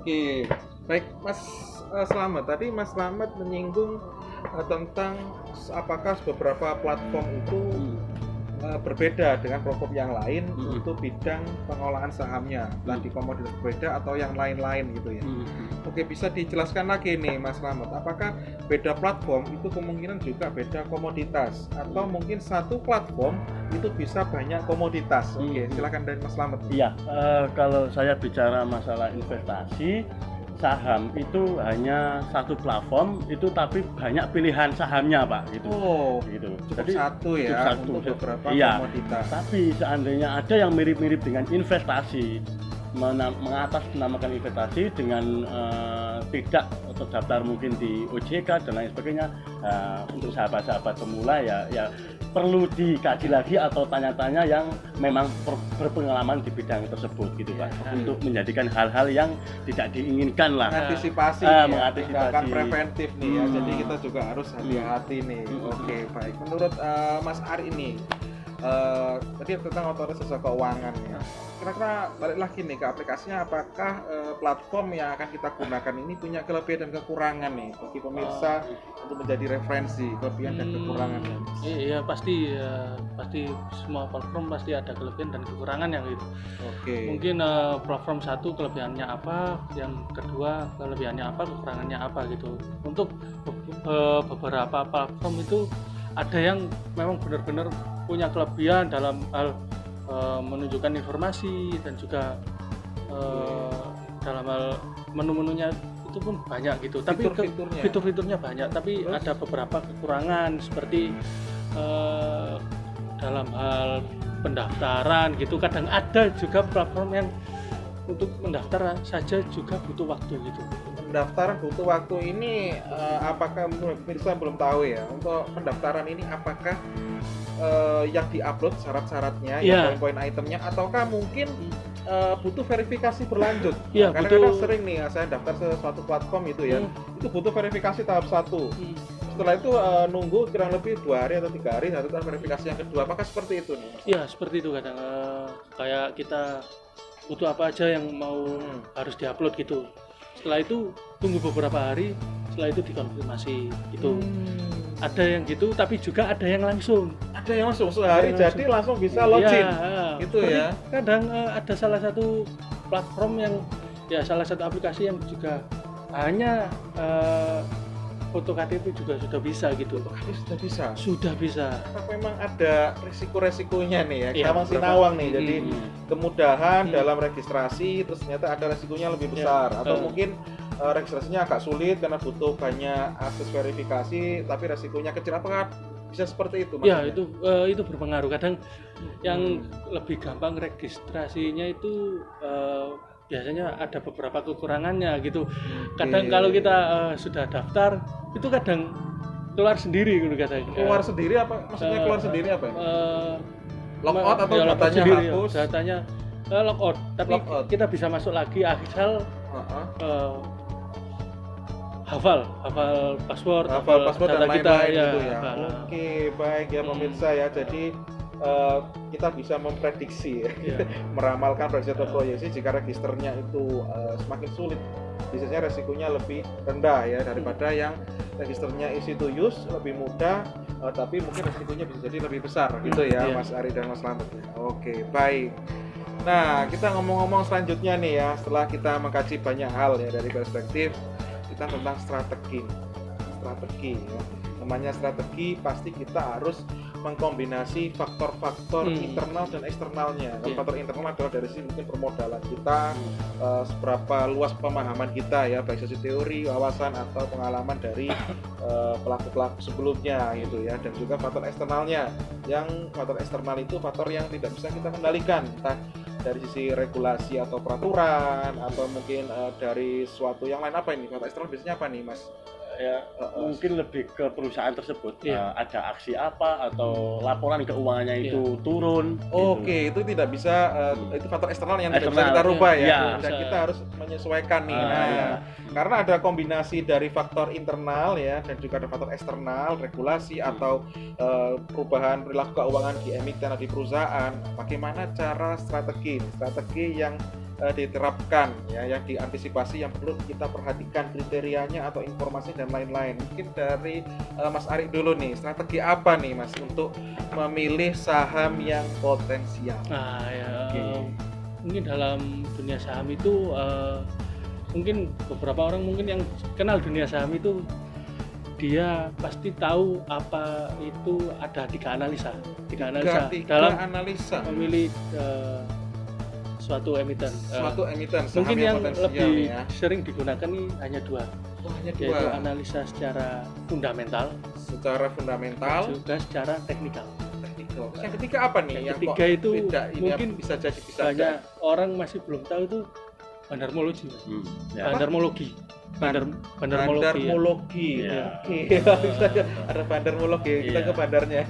Oke, baik Mas Slamet. Tadi Mas Slamet menyinggung tentang apakah beberapa platform itu berbeda dengan platform yang lain untuk bidang pengolahan sahamnya, entah di komoditas berbeda atau yang lain-lain gitu ya. Oke, bisa dijelaskan lagi nih Mas Slamet, apakah beda platform itu kemungkinan juga beda komoditas atau mungkin satu platform itu bisa banyak komoditas? Oke, silakan dari Mas Slamet. Iya, kalau saya bicara masalah investasi, saham itu hanya satu platform itu, tapi banyak pilihan sahamnya Pak gitu. Oh, gitu. cukup Jadi satu ya cukup satu untuk beberapa iya, komoditas. tapi seandainya ada yang mirip-mirip dengan investasi, mengatasnamakan investasi dengan tidak terdaftar mungkin di OJK dan lain sebagainya, untuk sahabat-sahabat pemula ya perlu dikaji lagi atau tanya-tanya yang memang berpengalaman di bidang tersebut gitu Pak, untuk menjadikan hal-hal yang tidak diinginkan lah. Mengantisipasi, tindakan preventif nih ya. Jadi kita juga harus hati-hati nih. Oke, baik. Menurut Mas Ari ini, tadi tentang otoritas jasa keuangan ya. Kira-kira balik lagi nih ke aplikasinya, apakah platform yang akan kita gunakan ini punya kelebihan dan kekurangan nih bagi pemirsa untuk menjadi referensi kelebihan dan kekurangannya? Iya, pasti semua platform pasti ada kelebihan dan kekurangan yang gitu. Oke. Mungkin platform satu kelebihannya apa, yang kedua kelebihannya apa, kekurangannya apa gitu. Untuk beberapa platform itu ada yang memang benar-benar punya kelebihan dalam hal menunjukkan informasi dan juga dalam hal menu-menunya itu pun banyak gitu. Tapi fitur-fiturnya banyak, tapi ada beberapa kekurangan seperti dalam hal pendaftaran gitu. Kadang ada juga platform yang untuk mendaftar saja juga butuh waktu gitu. Pendaftaran butuh waktu ini, apakah pemirsa belum tahu ya, untuk pendaftaran ini apakah yang diupload syarat-syaratnya, ya poin-poin itemnya, ataukah mungkin butuh verifikasi berlanjut? Kadang-kadang sering nih saya daftar ke suatu platform itu ya, itu butuh verifikasi tahap 1. Setelah itu nunggu kurang lebih 2 hari atau 3 hari satu verifikasi yang kedua. Apakah seperti itu nih Mas? Iya, seperti itu kadang. Kayak kita butuh apa aja yang mau harus diupload gitu. Setelah itu tunggu beberapa hari, setelah itu dikonfirmasi gitu. Ada yang gitu, tapi juga ada yang langsung. Ada yang langsung sehari jadi langsung bisa login. Gitu ya. Kadang ada salah satu platform yang salah satu aplikasi yang juga hanya foto KTP juga sudah bisa gitu. Sudah bisa. Memang ada risiko-resikonya nih ya. Kita masih nawang nih. Jadi kemudahan dalam registrasi, terus ternyata ada resikonya lebih besar. Atau mungkin registrasinya agak sulit karena butuh banyak akses verifikasi, tapi resikonya kecil. Apakah bisa seperti itu? Ya, itu berpengaruh. Kadang yang lebih gampang registrasinya itu biasanya ada beberapa kekurangannya gitu. Kadang kalau kita sudah daftar itu kadang keluar sendiri gitu kadang. Keluar sendiri apa? Maksudnya keluar sendiri apa? Logout atau datanya hapus? Datanya logout, tapi kita bisa masuk lagi asal hafal password dan kita lain-lain gitu ya. Oke, baik ya pemirsa ya. Jadi kita bisa memprediksi meramalkan prediksi atau proyeksi jika registernya itu semakin sulit, biasanya resikonya lebih rendah ya daripada yang registernya easy to use, lebih mudah, tapi mungkin resikonya bisa jadi lebih besar gitu ya. Mas Ari dan Mas Slamet. Oke, baik. Nah, kita ngomong-ngomong selanjutnya nih ya, setelah kita mengkaji banyak hal ya dari perspektif kita tentang strategi ya. Namanya strategi, pasti kita harus mengkombinasi faktor-faktor internal dan eksternalnya. Faktor internal adalah dari sisi mungkin permodalan kita, seberapa luas pemahaman kita ya, baik sisi teori, wawasan atau pengalaman dari pelaku-pelaku sebelumnya gitu ya. Dan juga faktor eksternalnya, yang faktor eksternal itu faktor yang tidak bisa kita kendalikan, entah dari sisi regulasi atau peraturan atau mungkin dari suatu yang lain. Apa ini faktor eksternal biasanya apa nih Mas? Mungkin lebih ke perusahaan tersebut, ada aksi apa atau laporan keuangannya itu turun. Oke, itu tidak bisa, itu faktor eksternal yang tidak bisa kita rubah ya. Dan kita harus menyesuaikan nih. Karena ada kombinasi dari faktor internal ya, dan juga ada faktor eksternal, regulasi atau perubahan perilaku keuangan di emiten atau di perusahaan. Bagaimana cara strategi yang diterapkan ya, yang diantisipasi, yang perlu kita perhatikan kriterianya atau informasi dan lain-lain. Mungkin dari Mas Ari dulu nih, strategi apa nih Mas untuk memilih saham yang potensial? Nah ya, mungkin dalam dunia saham itu mungkin beberapa orang mungkin yang kenal dunia saham itu dia pasti tahu apa itu ada tiga analisa dalam analisa memilih suatu emiten. Saham Mungkin yang potensial lebih ya. sering digunakan ini hanya dua, Hanya yaitu dua, analisa secara fundamental secara fundamental, juga secara teknikal. teknikal. Terus yang ketiga apa nih? Yang ketiga itu beda, ini mungkin bisa jadi banyak orang masih belum tahu itu bandarmologi. Bandarmologi. Bandarmologi. Ya. Oke. Ada bandarmologi, kita Iya. ke bandarnya.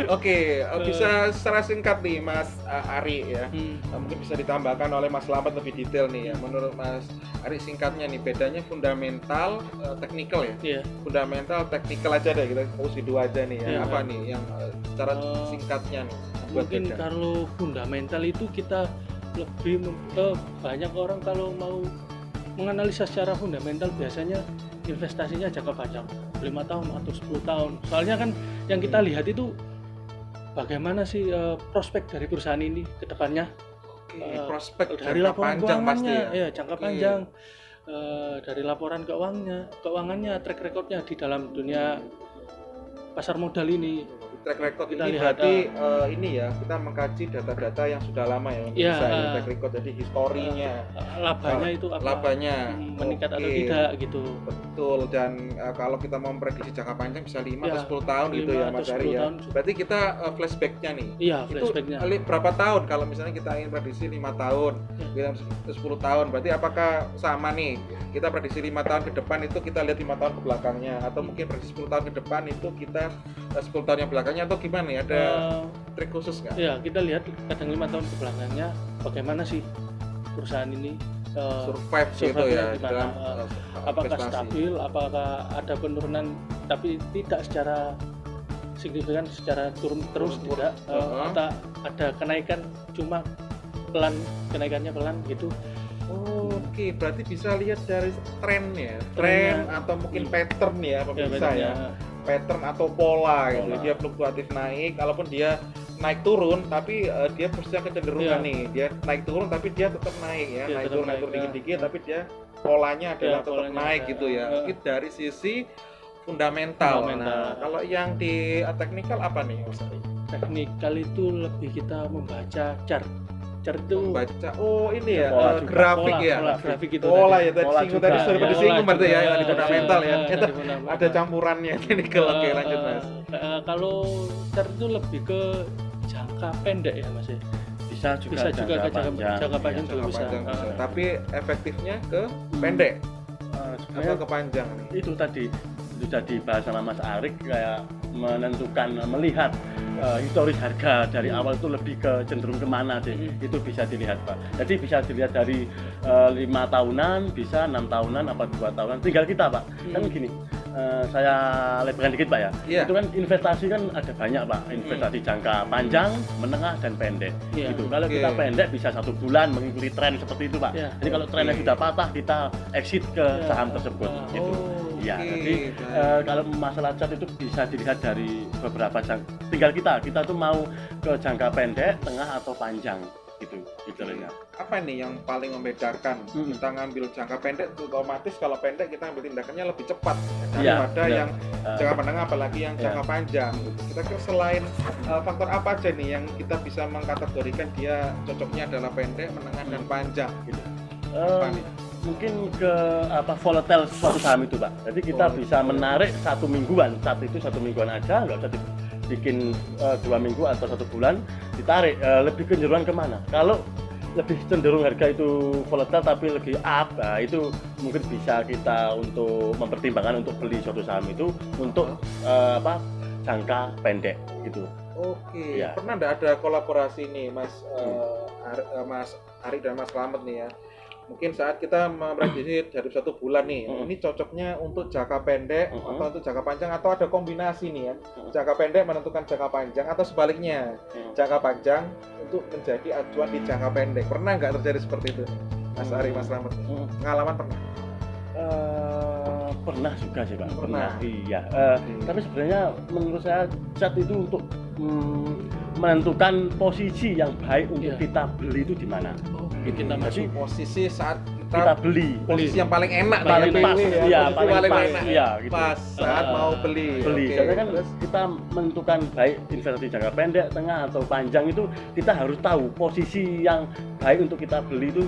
Oke, bisa secara singkat nih Mas Ari ya. Mungkin bisa ditambahkan oleh Mas Slamet lebih detail nih ya. Menurut Mas Ari singkatnya nih, bedanya fundamental, teknikal ya. Iya. Fundamental, teknikal aja deh, kita fokus di dua aja nih ya. Iya. Apa nih yang secara singkatnya nih buat Mungkin beda? kalau fundamental itu kita lebih banyak orang kalau mau menganalisa secara fundamental biasanya investasinya jangka panjang 5 tahun atau 10 tahun. Soalnya kan yang kita lihat itu bagaimana sih prospek dari perusahaan ini ke depannya. Oke, prospek Dari jangka laporan panjang pasti keuangannya, ya. ya jangka Oke. panjang. Dari laporan keuangannya, track recordnya di dalam dunia pasar modal ini. Track record Kita ini lihat, berarti ini ya, kita mengkaji data-data yang sudah lama ya, untuk Iya, bisa ya, track record, jadi historinya, Labanya itu apa? labanya Meningkat atau Oke, tidak gitu. betul. Dan kalau kita mau memprediksi jangka panjang bisa 5 Ya, atau 10 tahun gitu 5 ya atau Mas 10 Ari ya. tahun. Berarti kita flashbacknya nih, Iya, itu flashbacknya. berapa tahun kalau misalnya kita ingin prediksi 5 tahun, Ya. kita 10 tahun, berarti apakah sama nih, kita prediksi 5 tahun ke depan itu kita lihat 5 tahun ke belakangnya, atau mungkin prediksi 10 tahun ke depan itu kita 10 tahun yang belakangnya, atau gimana ya, ada trik khusus nggak? Ya, kita lihat kadang 5 tahun ke belakangnya bagaimana sih perusahaan ini Survive gitu survive-nya ya gimana, dalam apakah investasi. stabil, apakah ada penurunan tapi tidak secara signifikan, secara turun terus Turun, tidak, uh-huh. atau ada kenaikan cuma pelan, kenaikannya pelan gitu. Oke, berarti bisa lihat dari trennya, Trennya. atau mungkin pattern ya pemirsa patternnya. ya, pattern atau pola gitu. Pola. Dia fluktuatif naik, kalaupun dia naik turun, tapi dia punya kecenderungan Iya. nih, dia naik turun tapi dia tetap naik ya, Dia naik tetap turun naik, ya. dikit-dikit, tapi dia polanya adalah tetap polanya naik ada. gitu ya. Mungkin dari sisi fundamental. Fundamental. Nah, kalau yang di teknikal apa nih Mas Ari? Teknikal itu lebih kita membaca chart itu Membaca, ini ya, Pola juga. grafik ya. pola grafik itu Pola tadi. ya, tadi Pola singgung juga, tadi sudah ya. disinggung berarti ya, Pola yang di juga, fundamental ya. tadi Itu fundamental. ada campurannya teknikal. Oke, lanjut Mas. Kalau chart itu lebih ke jangka pendek ya Mas ya. Bisa juga Bisa juga ke jangka panjang Jangka juga bisa. panjang bisa. Ah. Tapi efektifnya ke pendek Sebenarnya atau ke panjang nih? itu tadi sudah dibahas sama Mas Arik, kayak melihat historis harga dari awal itu lebih ke cenderung kemana sih, itu bisa dilihat Pak. Jadi bisa dilihat dari 5 tahunan, bisa 6 tahunan, apa 2 tahunan, tinggal kita Pak. Kan gini, saya lebarkan dikit Pak ya. Iya. Itu kan investasi kan ada banyak Pak, investasi jangka panjang, menengah dan pendek. Iya. Gitu. Kalau Oke. kita pendek bisa 1 bulan mengikuti tren seperti itu Pak. Iya. Jadi kalau trennya Oke. sudah patah, kita exit ke Iya. saham tersebut. Gitu. Ya, Oke, jadi baik. kalau masalah chart itu bisa dilihat dari beberapa tinggal kita tuh mau ke jangka pendek, tengah atau panjang gitu ya. Apa nih yang paling membedakan? Kita ngambil jangka pendek, otomatis kalau pendek kita ambil tindakannya lebih cepat Iya, daripada benar. yang jangka menengah, apalagi yang Iya. jangka panjang. Kita kira selain faktor apa aja nih yang kita bisa mengkategorikan dia cocoknya adalah pendek, menengah dan panjang gitu? Apa nih? Mungkin ke volatile suatu saham itu Pak. Jadi kita Volatile. bisa menarik 1 mingguan, saat itu 1 mingguan aja, nggak usah bikin 2 minggu atau 1 bulan, ditarik. Lebih kecenderungan kemana? Kalau lebih cenderung harga itu volatile tapi lebih up, nah itu mungkin bisa kita untuk mempertimbangkan untuk beli suatu saham itu untuk jangka pendek gitu. Oke, Ya. pernah nggak ada kolaborasi nih Mas Mas Ari dan Mas Slamet nih ya, mungkin saat kita memprediksi dari 1 bulan nih, ini cocoknya untuk jangka pendek atau untuk jangka panjang, atau ada kombinasi nih ya, jangka pendek menentukan jangka panjang atau sebaliknya, jangka panjang untuk menjadi acuan di jangka pendek. Pernah nggak terjadi seperti itu, Mas Ari, Mas Slamet? Pengalaman pernah? Pernah juga sih Pak. Pernah. Iya. Tapi sebenarnya menurut saya chat itu untuk menentukan posisi yang baik untuk kita beli itu di mana. Kita masuk posisi saat kita beli. Posisi yang paling enak, paling pas, ya, paling pas, enak. iya, gitu. Pas saat mau beli. Okay. Karena kan kita menentukan baik investasi jangka pendek, tengah atau panjang itu kita harus tahu posisi yang baik untuk kita beli itu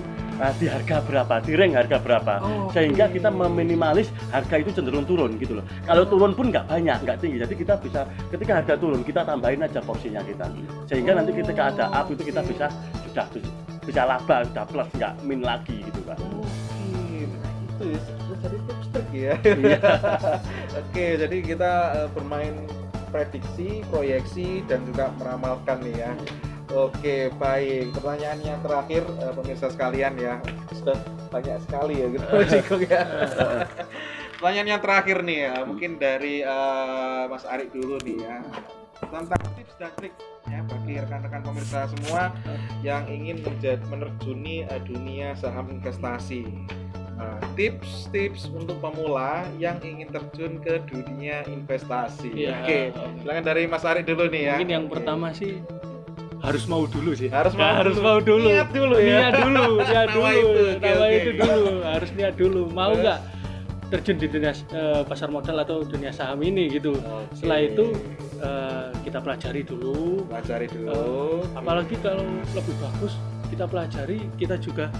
di harga berapa, di rank harga berapa, sehingga kita meminimalis harga itu cenderung turun gitu loh. Kalau turun pun nggak banyak, nggak tinggi, jadi kita bisa ketika harga turun kita tambahin aja porsinya kita, sehingga nanti ketika ada up itu kita bisa laba, sudah plus, nggak min lagi gitu Pak. Itu jadi tips trik ya. Oke, jadi kita bermain prediksi, proyeksi, dan juga meramalkan nih ya. Oke, baik. Pertanyaan yang terakhir, pemirsa sekalian ya, sudah banyak sekali ya gitu. Ya. Pertanyaan yang terakhir nih ya, mungkin dari Mas Ari dulu nih ya, tentang tips dan trik ya bagi rekan-rekan pemirsa semua yang ingin menerjuni dunia saham investasi. Tips-tips untuk pemula yang ingin terjun ke dunia investasi. Oke, silakan dari Mas Ari dulu nih ya. Mungkin yang pertama sih harus mau dulu sih. Harus mau dulu. Niat dulu ya. Niat dulu. Itu dulu. Harus niat dulu. Mau nggak terjun di dunia pasar modal atau dunia saham ini gitu. Setelah itu kita pelajari dulu. Apalagi kalau lebih bagus kita pelajari, kita juga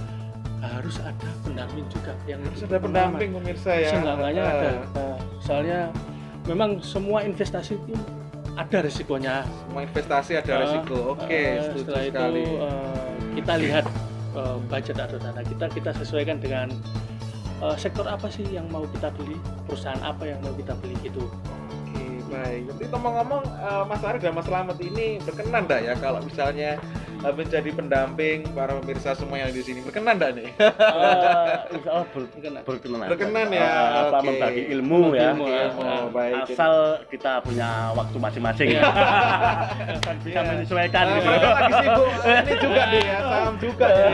harus ada pendamping juga yang sudah pendamping pemirsa ya. Seenggaknya ada. Soalnya memang semua investasi itu ada risikonya. Semua investasi ada risiko. Oke, setuju setelah sekali. Itu kita lihat budget atau dana kita sesuaikan dengan sektor apa sih yang mau kita beli, perusahaan apa yang mau kita beli gitu. Oke, baik. Jadi ngomong-ngomong, Mas Ari dan Mas Slamet ini berkenan enggak ya kalau misalnya menjadi pendamping para pemirsa semua yang di sini? Berkenan enggak nih? Insya Allah berkenan. Berkenan ya. Membagi ilmu ya. Baik. Asal kita punya waktu masing-masing. Bisa menyesuaikan. Mereka lagi sibuk ini juga nih ya, saham juga ya.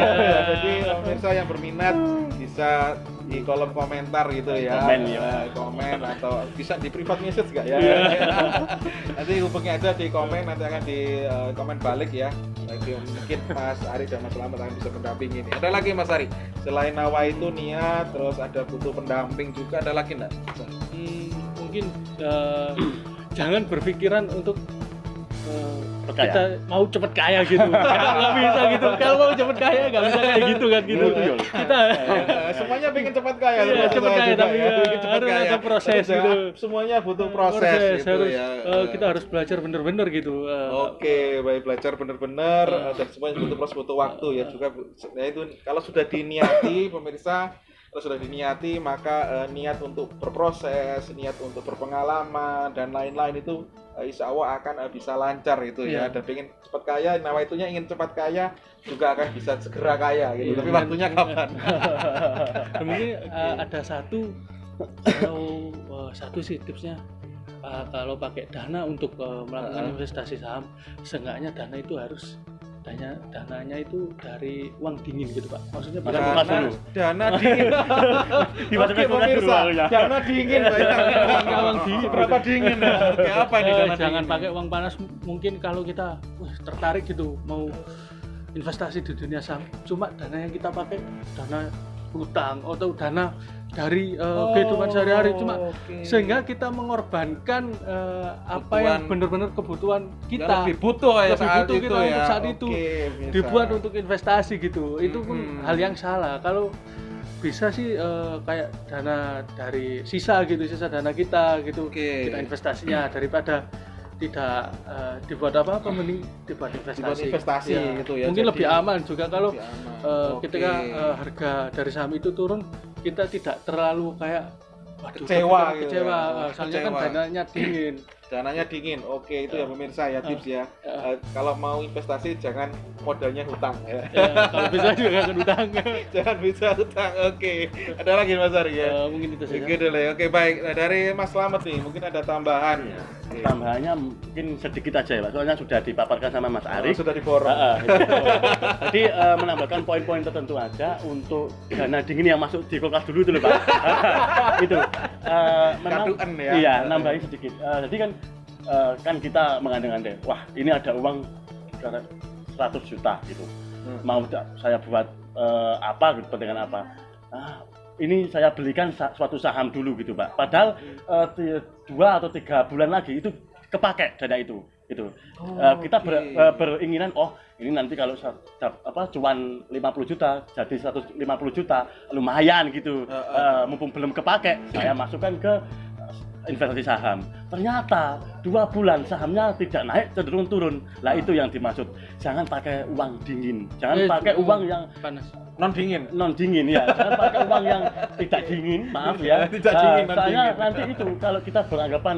Jadi pemirsa yang berminat bisa di kolom komentar gitu ya, komen atau bisa di private message nggak ya? Nanti hubungi aja di komen, nanti akan di komen balik ya. Jadi mungkin Mas Ari dan Mas Slamet akan bisa mendampingi ini. Ada lagi Mas Ari, selain nawa itu niat, terus ada butuh pendamping juga, ada lagi nggak? Mungkin jangan berpikiran untuk kita mau cepet kaya gitu. Nggak bisa gitu. Kalau mau cepet kaya nggak bisa kayak gitu kan gitu. Kita semuanya pengen cepat kaya. Iya, cepet kaya tapi harus ada proses gitu. Semuanya butuh proses gitu harus, ya. Kita harus belajar bener-bener gitu. Oke, baik, belajar bener-bener dan semuanya butuh proses, butuh waktu ya juga. Nah itu kalau sudah diniati pemirsa, kalau sudah diniati maka niat untuk berproses, niat untuk berpengalaman dan lain-lain itu insya Allah akan bisa lancar itu ya. Dan pengen cepat kaya, nawaitunya ingin cepat kaya juga akan bisa segera kaya gitu. Tapi waktunya kapan? Mungkin ada satu sih tipsnya. Kalau pakai dana untuk melakukan investasi saham, seenggaknya dana itu harus dananya itu dari uang dingin gitu Pak. Maksudnya bukan emas dulu. Dana dingin. Oke pemirsa, dana dingin uang dingin. Berapa dingin ya? Oke, apa ini dana jangan dingin? pakai uang panas. Mungkin kalau kita tertarik gitu mau investasi di dunia saham, cuma dana yang kita pakai dana hutang atau dana dari kehidupan sehari-hari, cuma sehingga kita mengorbankan apa yang benar-benar kebutuhan kita, lebih butuh ya saat itu kita ya. untuk saat itu dibuat untuk investasi gitu. Itu pun hal yang salah. Kalau bisa sih kayak dana dari sisa dana kita gitu, kita investasinya daripada tidak dibuat apa-apa, mending dibuat investasi ya. Gitu ya. Mungkin lebih aman juga kalau ketika harga dari saham itu turun, kita tidak terlalu kayak kecewa ya. Soalnya kan dananya dingin. dananya dingin. Oke, itu ya pemirsa ya tips ya. Kalau mau investasi jangan modalnya hutang ya. Kalau bisa juga nggak hutang. Jangan bisa hutang. Oke. Ada lagi Mas Ari ya? Mungkin itu saja. Oke dulu ya. Oke, baik. Nah, dari Mas Slamet nih, mungkin ada tambahan. Oke. Tambahannya mungkin sedikit aja ya Pak, soalnya sudah dipaparkan sama Mas Ari. Sudah diborong. Jadi menambahkan poin-poin tertentu aja untuk dana dingin yang masuk di kulkas dulu itu loh Pak. Itu memang Kaduan ya. Iya, nambahin sedikit. Jadi kan kita mengandeng-andeng, wah ini ada uang 100 juta gitu. Mau saya buat apa gitu, kepentingan apa? Ini saya belikan suatu saham dulu gitu Pak. Padahal 2 atau 3 bulan lagi itu kepake dana itu gitu. Kita beringinan, oh ini nanti kalau cuan 50 juta jadi 150 juta lumayan gitu. Mumpung belum kepake, saya masukkan ke investasi saham. Ternyata 2 bulan sahamnya tidak naik, cenderung turun. Lah itu yang dimaksud. Jangan pakai uang dingin. Jangan pakai uang yang panas. Non dingin ya. Jangan pakai uang yang tidak dingin, maaf ya. Tidak dingin, non soalnya dingin. nanti itu kalau kita beranggapan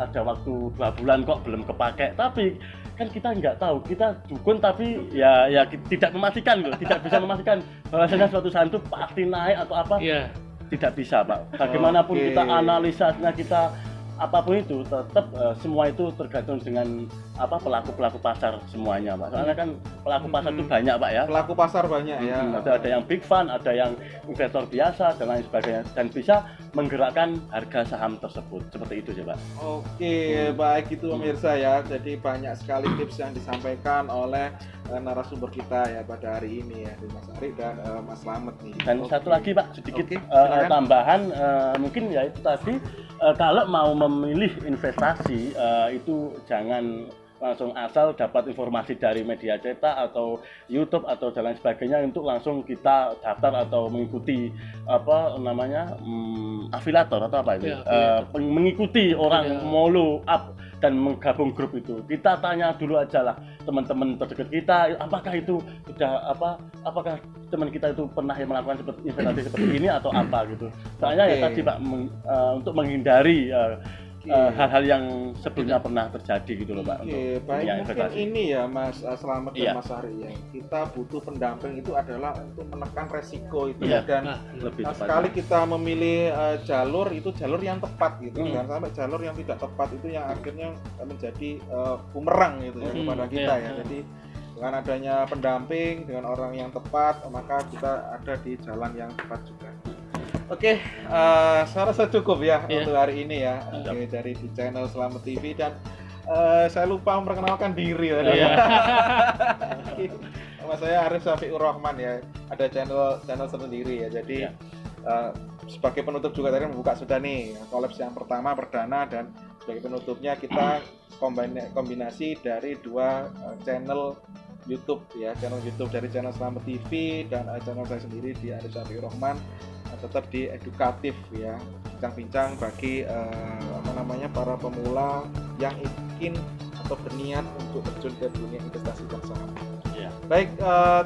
ada waktu 2 bulan kok belum kepake, tapi kan kita nggak tahu, kita dukun tapi ya tidak memastikan loh, tidak bisa memastikan bahwasanya suatu saham itu pasti naik atau apa. Iya. Tidak bisa Pak, bagaimanapun kita analisanya, kita apapun itu tetap semua itu tergantung dengan pelaku pasar semuanya Pak. Soalnya kan pelaku pasar itu banyak Pak ya. Pelaku pasar banyak ya. Ada yang big fund, ada yang investor biasa dan lain sebagainya, dan bisa menggerakkan harga saham tersebut. Seperti itu sih Pak. Oke, baik itu pemirsa ya. Jadi banyak sekali tips yang disampaikan oleh narasumber kita ya pada hari ini ya, Mas Ari dan Mas Slamet nih. Dan satu lagi Pak, sedikit silakan. tambahan, mungkin ya itu tadi, kalau mau memilih investasi itu jangan langsung asal dapat informasi dari media cetak atau YouTube atau dan lain sebagainya untuk langsung kita daftar atau mengikuti afiliator atau apa itu, mengikuti orang follow up dan menggabung grup itu. Kita tanya dulu aja lah teman-teman terdekat kita, apakah itu sudah apakah teman kita itu pernah melakukan investasi seperti ini atau apa gitu. Soalnya ya tadi Pak, untuk menghindari hal-hal yang sebelumnya pernah terjadi gitu loh Pak. Oke, baik, mungkin ini ya Mas Slamet dan Mas Ari ya. Kita butuh pendamping itu adalah untuk menekan resiko itu ya, dan sekali kita memilih jalur yang tepat gitu, dan sampai jalur yang tidak tepat itu yang akhirnya menjadi bumerang gitu ya kepada kita ya. Jadi dengan adanya pendamping dengan orang yang tepat, maka kita ada di jalan yang tepat juga. Oke, saya rasa cukup ya untuk hari ini ya. Oke, dari di channel Slamet TV, dan saya lupa memperkenalkan diri ya. Nama saya Arif Syafiur Rahman ya. Ada channel sendiri ya. Jadi sebagai penutup juga tadi membuka sudah nih kolaps yang pertama perdana, dan sebagai penutupnya kita kombinasi dari 2 channel YouTube ya, channel YouTube dari channel Slamet TV dan channel saya sendiri di Arif Syafiur Rahman. Tetap di edukatif ya, bincang-bincang bagi para pemula yang ingin atau berniat untuk terjun ke dunia investasi dan saham. Baik,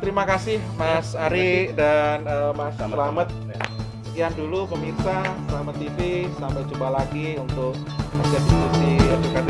terima kasih Mas Ari dan Mas Slamet. Sekian dulu pemirsa Slamet TV, sampai jumpa lagi untuk diskusi edukatif